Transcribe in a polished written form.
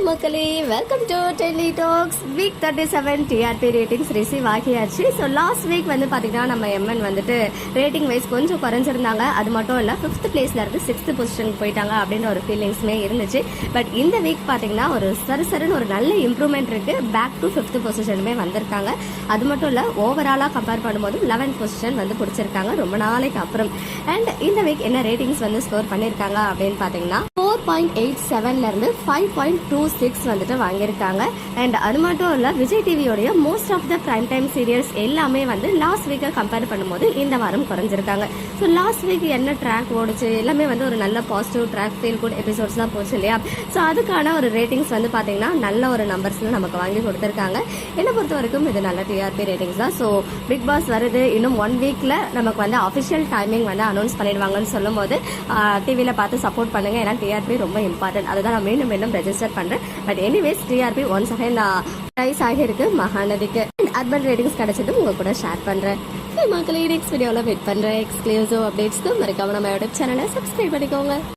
மக்களே, welcome to Delhi talks. Week 37 TRP ratings receive ஆகியாச்சு. So last week வந்து பார்த்தீங்கன்னா நம்ம எம்என் வந்துட்டு ரேட்டிங் வைஸ் கொஞ்சம் குறைஞ்சிருந்தாங்க. அது மட்டும் இல்லை 5th பிளேஸ்ல இருந்து 6th பொசிஷனுக்கு போயிட்டாங்க அப்படின்ற ஒரு ஃபீலிங்ஸுமே இருந்துச்சு. பட் இந்த வீக் பார்த்தீங்கன்னா ஒரு சருன்னு ஒரு நல்ல இம்ப்ரூவ்மெண்ட் இருக்கு. பேக் டு 5th பொசிஷனுமே வந்திருக்காங்க. அது மட்டும் இல்லை ஓவராலாக கம்பேர் பண்ணும்போது 11th பொசிஷன் வந்து பிடிச்சிருக்காங்க ரொம்ப நாளைக்கு அப்புறம். அண்ட் இந்த வீக் என்ன ரேட்டிங்ஸ் வந்து ஸ்கோர் பண்ணியிருக்காங்க அப்படின்னு பார்த்தீங்கன்னா 4.87 இருந்து 5.26 வந்துட்டு வாங்கியிருக்காங்க. அண்ட் அது மட்டும் இல்ல விஜய் டிவியோடைய most of the prime time serials எல்லாமே வந்து லாஸ்ட் வீக்கை கம்பேர் பண்ணும்போது இந்த வாரம் குறைஞ்சிருக்காங்க. ஸோ லாஸ்ட் வீக் என்ன ட்ராக் ஓடுச்சு எல்லாமே வந்து ஒரு நல்ல positive track feel good episodes தான் போச்சு இல்லையா. ஸோ அதுக்கான ஒரு ரேட்டிங்ஸ் வந்து பார்த்தீங்கன்னா நல்ல ஒரு நம்பர்ஸ்ல நமக்கு வாங்கி கொடுத்துருக்காங்க. என்னை பொறுத்த வரைக்கும் இது நல்ல டிஆர்பி ரேட்டிங்ஸ் தான். ஸோ பிக் பாஸ் வருது இன்னும் 1 வீக்ல நமக்கு வந்து அஃபிஷியல் டைமிங் வந்து அனௌன்ஸ் பண்ணிடுவாங்கன்னு சொல்லும் போது டிவியில் பார்த்து சப்போர்ட் பண்ணுங்க. ஏன்னா டிஆர்பி ரொம்ப இம்பார்ட்டன்ட். அதுதான் நான் மீண்டும் ரெஜிஸ்டர் பண்றேன். But anyways TRP once again rise ஆகியிருக்கு மகாநதிக்கு. அர்பன் ரேட்டிங்ஸ் கிடைச்சதும் உங்க கூட ஷேர் பண்றேன். மக்களே நெக்ஸ்ட் வீடியோவில் வெயிட் பண்றேன். எக்ஸ்க்ளூசிவ் அப்டேட்ஸ்க்கு மறக்காம நம்ம யூடியூப் சேனலை சப்ஸ்கிரைப் பண்ணிக்கோங்க.